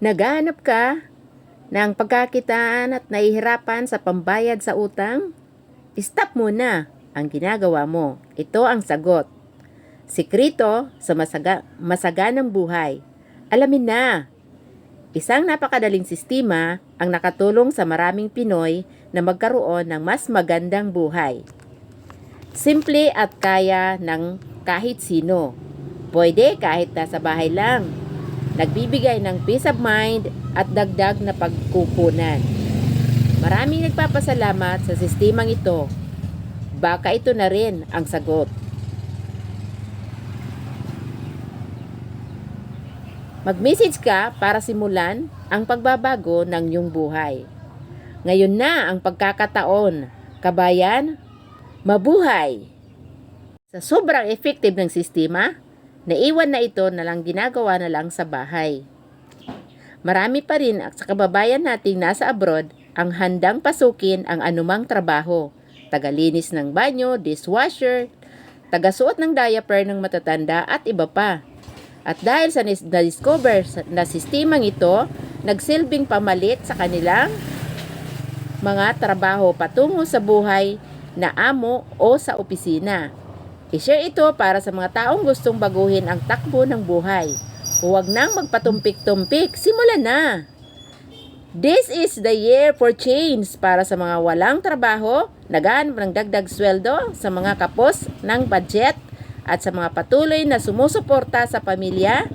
Naghahanap ka ng pagkakitaan at nahihirapan sa pambayad sa utang? Stop muna ang ginagawa mo. Ito ang sagot. Sikreto sa masaganang buhay. Alamin na! Isang napakadaling sistema ang nakatulong sa maraming Pinoy na magkaroon ng mas magandang buhay. Simple at kaya ng kahit sino. Pwede kahit nasa bahay lang. Nagbibigay ng peace of mind at dagdag na pagkukunan. Maraming nagpapasalamat sa sistemang ito. Baka ito na rin ang sagot. Mag-message ka para simulan ang pagbabago ng iyong buhay. Ngayon na ang pagkakataon. Kabayan, mabuhay! Sa sobrang effective ng sistema, naiwan na ito na lang ginagawa na lang sa bahay. Marami pa rin sa kababayan nating nasa abroad ang handang pasukin ang anumang trabaho. Tagalinis ng banyo, dishwasher, tagasuot ng diaper ng matatanda at iba pa. At dahil sa na-discover na sistemang ito, nagsilbing pamalit sa kanilang mga trabaho patungo sa buhay na amo o sa opisina. I-share ito para sa mga taong gustong baguhin ang takbo ng buhay. Huwag nang magpatumpik-tumpik, simulan na! This is the year for change para sa mga walang trabaho, naghahanap ng dagdag sweldo, sa mga kapos ng budget, at sa mga patuloy na sumusuporta sa pamilya.